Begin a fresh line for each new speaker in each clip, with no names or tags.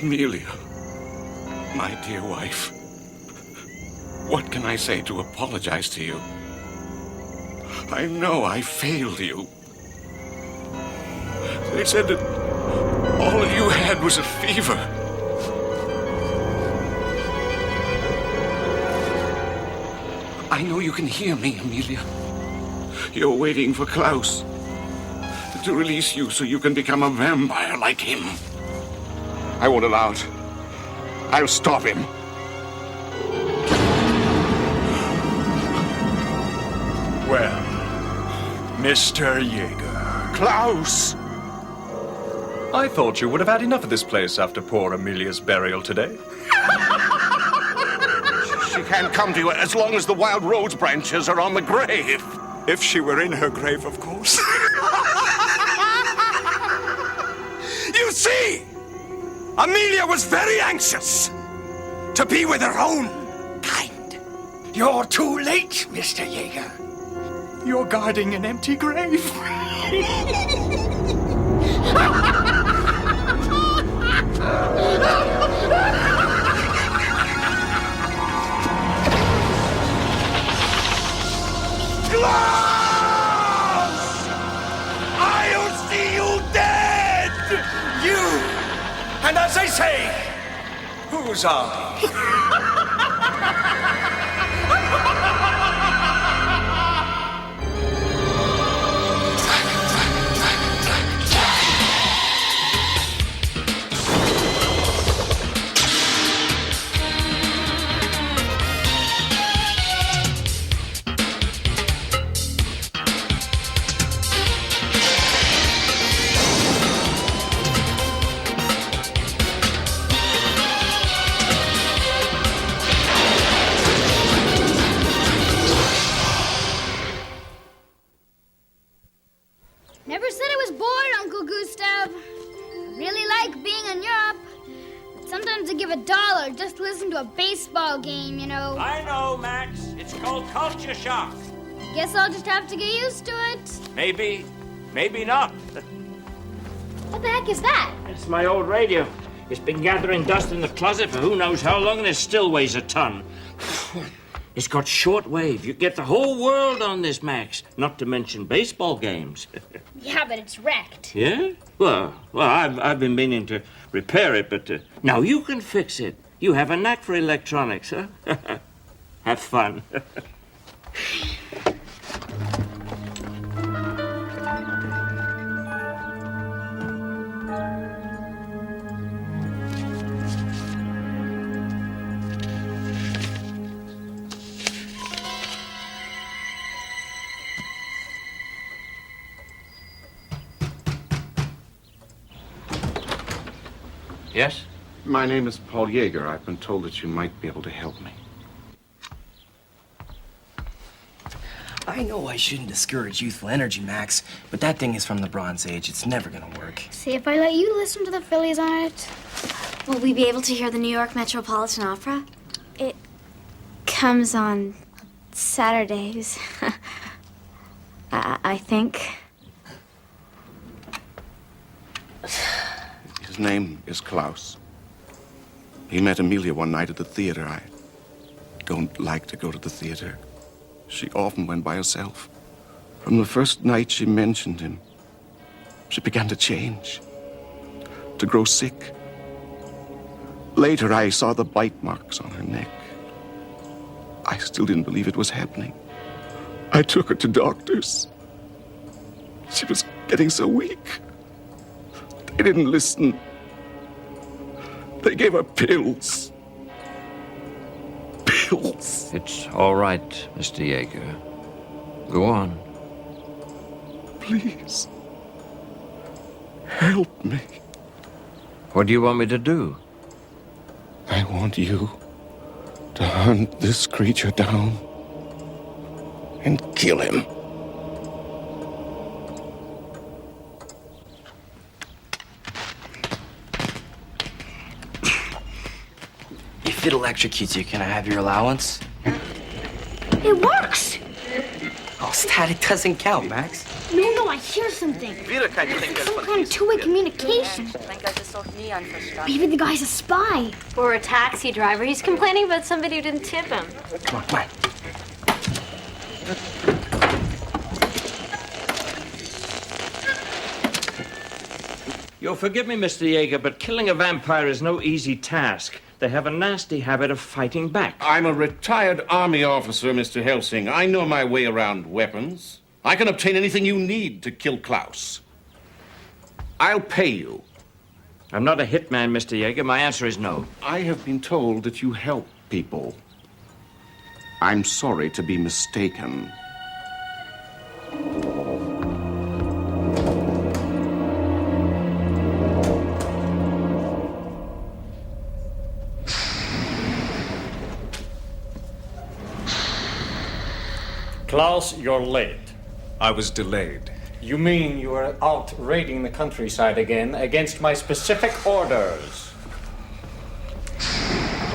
Amelia, my dear wife, what can I say to apologize to you? I know I failed you. They said that all you had was a fever. I know you can hear me, Amelia. You're waiting for Klaus to release you so you can become a vampire like him. I won't allow it. I'll stop him.
Well, Mr. Jaeger.
Klaus!
I thought you would have had enough of this place after poor Amelia's burial today.
She can't come to you as long as the wild rose branches are on the grave.
If she were in her grave, of course.
You see, Amelia was very anxious to be with her own kind. You're too late, Mr. Jaeger.
You're guarding an empty grave.
Klaus! I'll see you dead! You! And as I say,
Who's I?
Never said I was bored, Uncle Gustav. I really like being in Europe. But sometimes I give $1 just to listen to a baseball game, you know.
I know, Max. It's called culture shock.
Guess I'll just have to get used to it.
Maybe, maybe not.
What the heck is that?
It's my old radio. It's been gathering dust in the closet for who knows how long, and it still weighs a ton. It's got shortwave. You get the whole world on this, Max. Not to mention baseball games.
Yeah, but it's wrecked.
Yeah? Well, I've been meaning to repair it, but now you can fix it. You have a knack for electronics, huh? Have fun. Yes?
My name is Paul Jaeger. I've been told that you might be able to help me.
I know I shouldn't discourage youthful energy, Max, but that thing is from the Bronze Age. It's never gonna work.
See if I let you listen to the Phillies on it.
Will we be able to hear the New York Metropolitan Opera?
It comes on Saturdays. I think.
His name is Klaus. He met Amelia one night at the theater. I don't like to go to the theater. She often went by herself. From the first night she mentioned him, she began to change, to grow sick. Later, I saw the bite marks on her neck. I still didn't believe it was happening. I took her to doctors. She was getting so weak. They didn't listen. They gave her pills. Pills.
It's all right, Mr. Jaeger. Go on.
Please. Help me.
What do you want me to do?
I want you to hunt this creature down and kill him.
If it electrocutes you, can I have your allowance?
It works!
Oh, static doesn't count, Max.
No, I hear something. Some kind of two-way communication. Maybe the guy's a spy.
Or a taxi driver. He's complaining about somebody who didn't tip him.
Come on, come on.
You'll forgive me, Mr. Yeager, but killing a vampire is no easy task. They have a nasty habit of fighting back.
I'm a retired army officer, Mr. Helsing. I know my way around weapons. I can obtain anything you need to kill Klaus. I'll pay you.
I'm not a hitman, Mr. Yeager. My answer is no.
I have been told that you help people. I'm sorry to be mistaken.
Klaus, you're late.
I was delayed.
You mean you were out raiding the countryside again against my specific orders?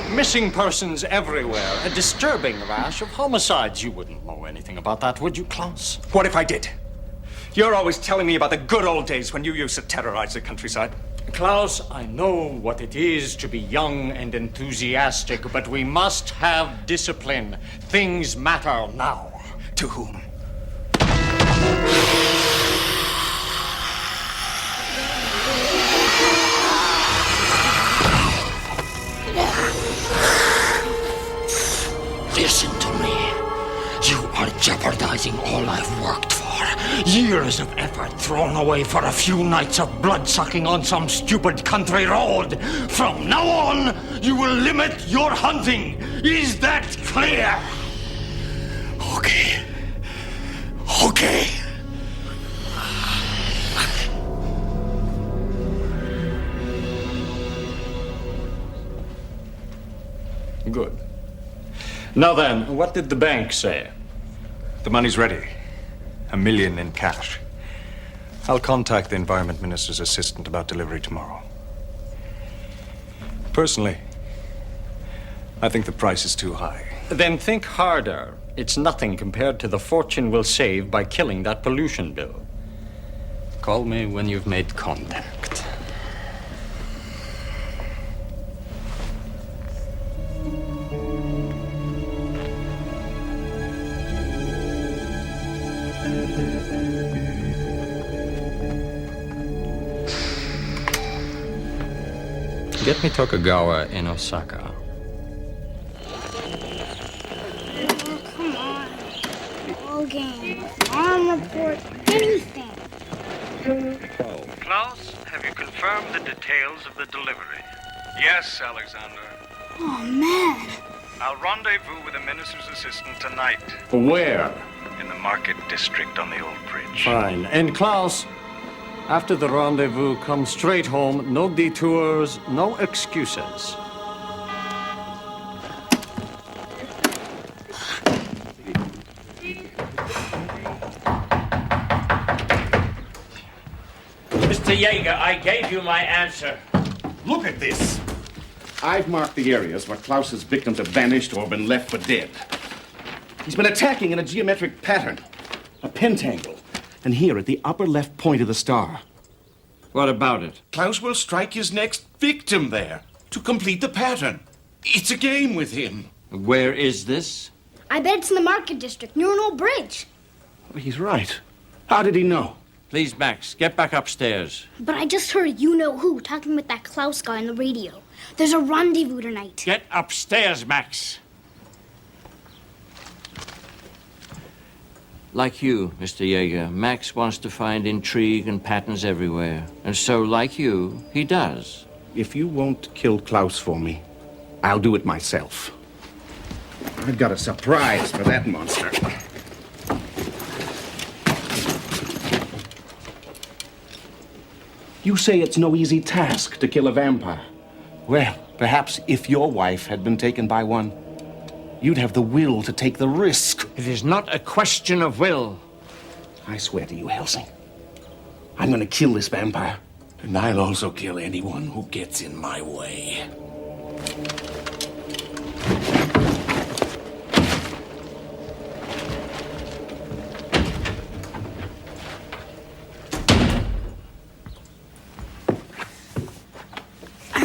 Missing persons everywhere. A disturbing rash of homicides. You wouldn't know anything about that, would you, Klaus?
What if I did? You're always telling me about the good old days when you used to terrorize the countryside.
Klaus, I know what it is to be young and enthusiastic, but we must have discipline. Things matter now.
To whom?
Listen to me. You are jeopardizing all I've worked for. Years of effort thrown away for a few nights of blood-sucking on some stupid country road. From now on, you will limit your hunting. Is that clear? Okay. Okay.
Good. Now then, what did the bank say?
The money's ready. $1 million in cash. I'll contact the Environment Minister's assistant about delivery tomorrow. Personally, I think the price is too high.
Then think harder. It's nothing compared to the fortune we'll save by killing that pollution bill. Call me when you've made contact. Get me Tokugawa in Osaka.
Come on. Ball game. Arm report. Anything.
Klaus, have you confirmed the details of the delivery?
Yes, Alexander.
Oh, man.
I'll rendezvous with the minister's assistant tonight
Where?
in the market district on the old bridge.
Fine. And Klaus, after the rendezvous, come straight home. No detours, no excuses.
Mr. Yeager, I gave you my answer.
Look at this. I've marked the areas where Klaus's victims have vanished or been left for dead. He's been attacking in a geometric pattern, a pentangle, and here at the upper left point of the star.
What about it?
Klaus will strike his next victim there to complete the pattern. It's a game with him.
Where is this?
I bet it's in the market district near an old bridge.
He's right. How did he know?
Please, Max, get back upstairs.
But I just heard you-know-who talking with that Klaus guy on the radio. There's a rendezvous tonight.
Get upstairs, Max. Like you, Mr. Yeager, Max wants to find intrigue and patterns everywhere. And so, like you, he does.
If you won't kill Klaus for me, I'll do it myself. I've got a surprise for that monster. You say it's no easy task to kill a vampire. Well, perhaps if your wife had been taken by one, you'd have the will to take the risk.
It is not a question of will.
I swear to you, Helsing, I'm gonna kill this vampire. And I'll also kill anyone who gets in my way.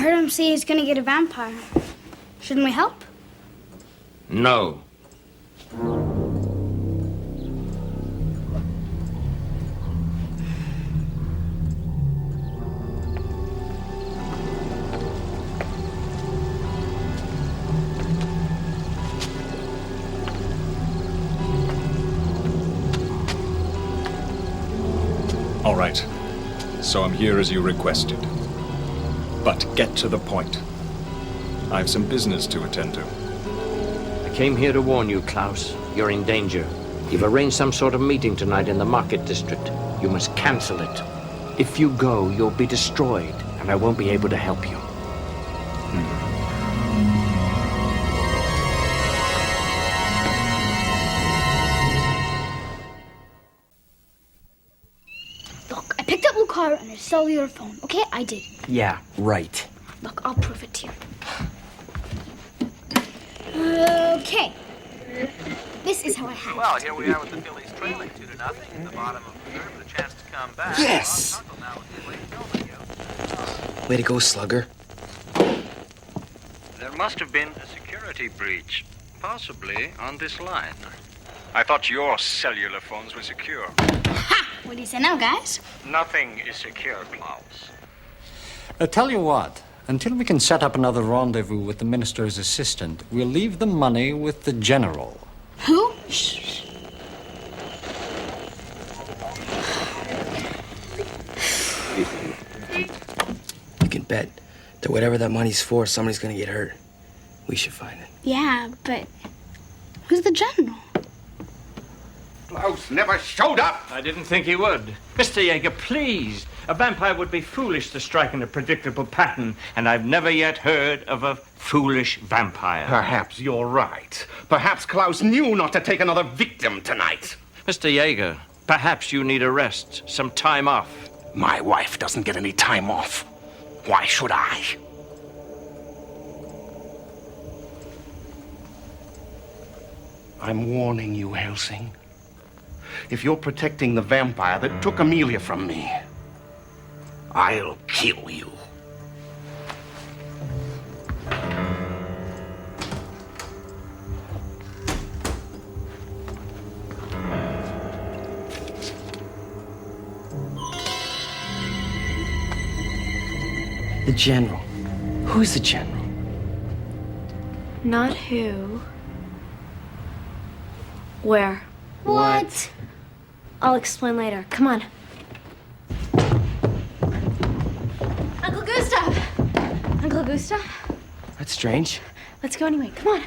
heard him say he's gonna get a vampire. Shouldn't we help?
No.
All right. So I'm here as you requested. But get to the point. I have some business to attend to.
I came here to warn you, Klaus. You're in danger. You've arranged some sort of meeting tonight in the market district. You must cancel it. If you go, you'll be destroyed, and I won't be able to help you.
Look, I picked up Lucar on his cellular phone. Okay, I did.
Yeah, right.
Look, I'll prove it to you. Okay. This is how I had it.
Well, here we are with the Phillies trailing 2-0 in the bottom of the third with a chance to come back.
Yes!
Ross Huckle now with the late film.
Way to go, Slugger.
There must have been a security breach, possibly on this line.
I thought your cellular phones were secure.
Ha! What do you say now, guys?
Nothing is secure, Klaus.
Tell you what, until we can set up another rendezvous with the minister's assistant, we'll leave the money with the general.
Who? Shh.
You can bet that whatever that money's for, somebody's gonna get hurt. We should find it.
Yeah, but who's the general?
Klaus never showed up.
I didn't think he would. Mr. Yeager, please. A vampire would be foolish to strike in a predictable pattern, and I've never yet heard of a foolish vampire.
Perhaps you're right. Perhaps Klaus knew not to take another victim tonight.
Mr. Yeager, perhaps you need a rest, some time off.
My wife doesn't get any time off. Why should I? I'm warning you, Helsing. If you're protecting the vampire that took Amelia from me, I'll kill you.
The general. Who's the general?
Not who. Where?
What?
I'll explain later. Come on. Uncle Gustav! Uncle Gustav?
That's strange.
Let's go anyway. Come on.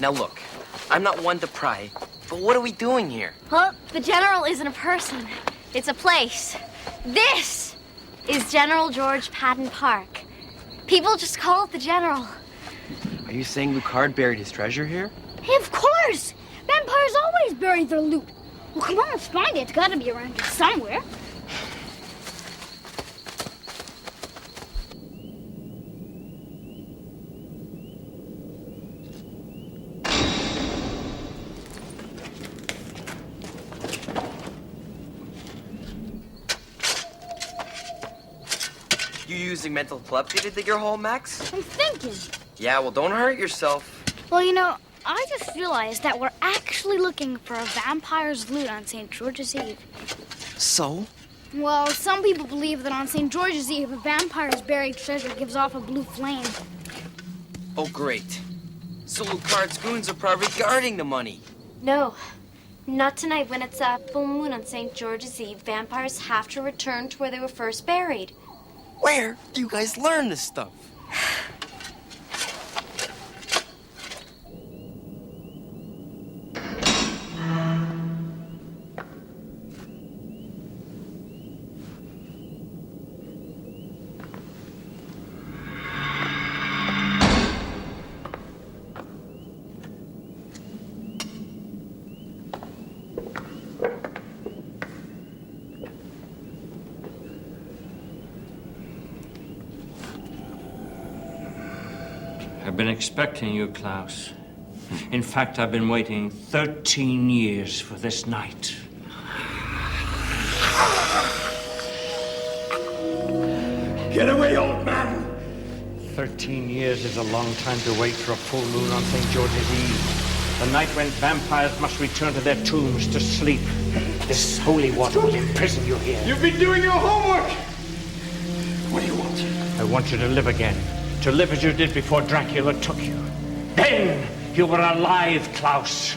Now look, I'm not one to pry, but what are we doing here?
Well, the general isn't a person. It's a place. This is General George Patton Park. People just call it the General.
Are you saying Lucard buried his treasure here?
Hey, of course! Vampires always bury their loot. Well, come on, let's find it. It's gotta be around here somewhere.
You using mental telepathy to dig your hole, Max?
I'm thinking.
Yeah, well, don't hurt yourself.
Well, you know, I just realized that we're actually looking for a vampire's loot on St. George's Eve.
So?
Well, some people believe that on St. George's Eve, a vampire's buried treasure gives off a blue flame.
Oh, great. So Lucard's goons are probably guarding the money.
No. Not tonight when it's a full moon on St. George's Eve. Vampires have to return to where they were first buried.
Where do you guys learn this stuff?
I've been expecting you, Klaus. In fact, I've been waiting 13 years for this night.
Get away, old man!
13 years is a long time to wait for a full moon on St. George's Eve. The night when vampires must return to their tombs to sleep. This holy water will imprison you here.
You've been doing your homework! What do you want?
I want you to live again. To live as you did before Dracula took you. Then you were alive, Klaus.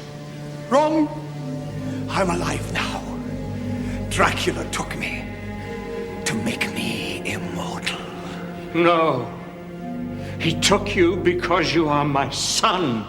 Wrong. I'm alive now. Dracula took me to make me immortal.
No. He took you because you are my son.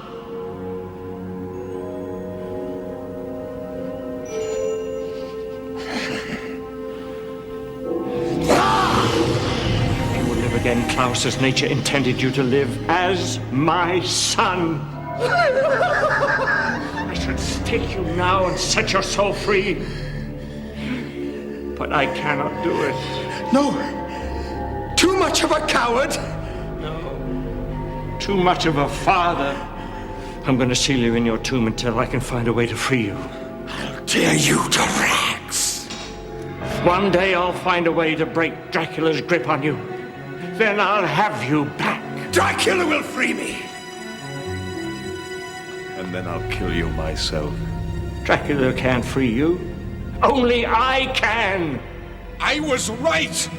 You will live again, Klaus, as nature intended you to live, as my son. I should stake you now and set your soul free. But I cannot do it.
No. Too much of a coward.
Too much of a father. I'm going to seal you in your tomb until I can find a way to free you.
I'll tear you to rags.
One day I'll find a way to break Dracula's grip on you. Then I'll have you back.
Dracula will free me.
And then I'll kill you myself.
Dracula can't free you. Only I can.
I was right!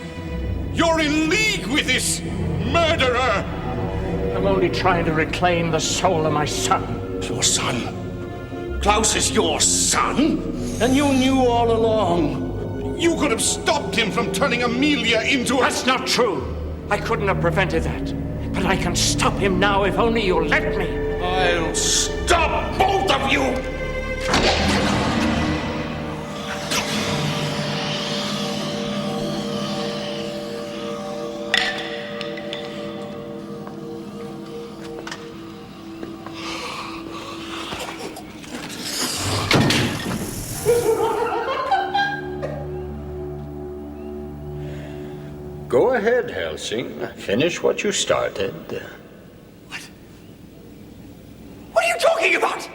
You're in league with this murderer!
I'm only trying to reclaim the soul of my son.
Your son? Klaus is your son? And you knew all along. You could have stopped him from turning Amelia into a...
That's not true. I couldn't have prevented that. But I can stop him now if only you'll let me.
I'll stop both of you!
Go ahead, Helsing. Finish what you started.
What are you talking about?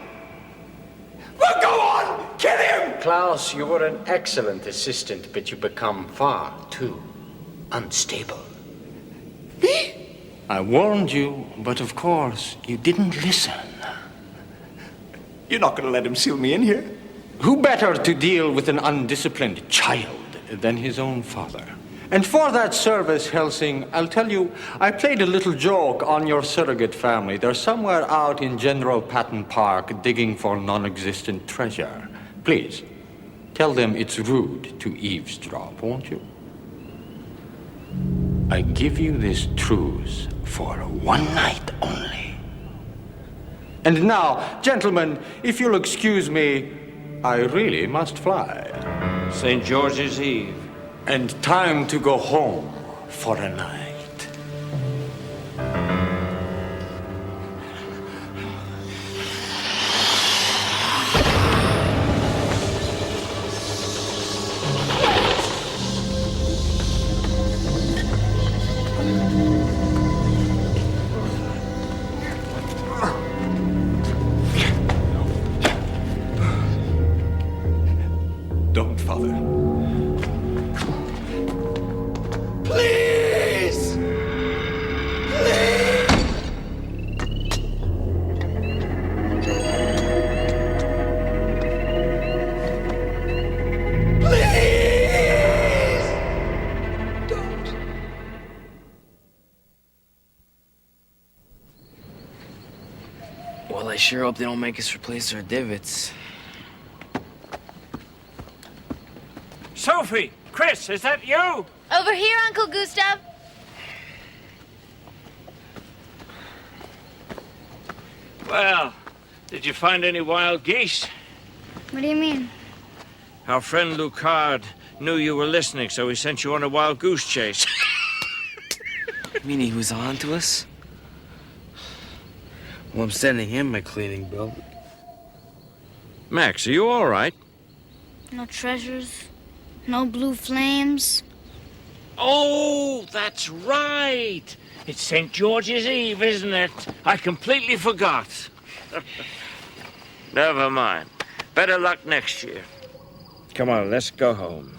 Well, go on! Kill him!
Klaus, you were an excellent assistant, but you become far too unstable.
Me?
I warned you, but of course, you didn't listen.
You're not going to let him seal me in here?
Who better to deal with an undisciplined child than his own father? And for that service, Helsing, I'll tell you, I played a little joke on your surrogate family. They're somewhere out in General Patton Park digging for non-existent treasure. Please, tell them it's rude to eavesdrop, won't you? I give you this truce for one night only. And now, gentlemen, if you'll excuse me, I really must fly.
St. George's Eve.
And time to go home for a night.
Don't, Father.
Please! Please! Please! Don't.
Well, I sure hope they don't make us replace our divots.
Sophie! Chris, is that you?
Over here, Uncle Gustav.
Well, did you find any wild geese?
What do you mean?
Our friend Lucard knew you were listening, so he sent you on a wild goose chase.
You mean he was on to us? Well, I'm sending him my cleaning bill.
Max, are you all right?
No treasures, no blue flames.
Oh, that's right. It's St. George's Eve, isn't it? I completely forgot. Never mind. Better luck next year. Come on, let's go home.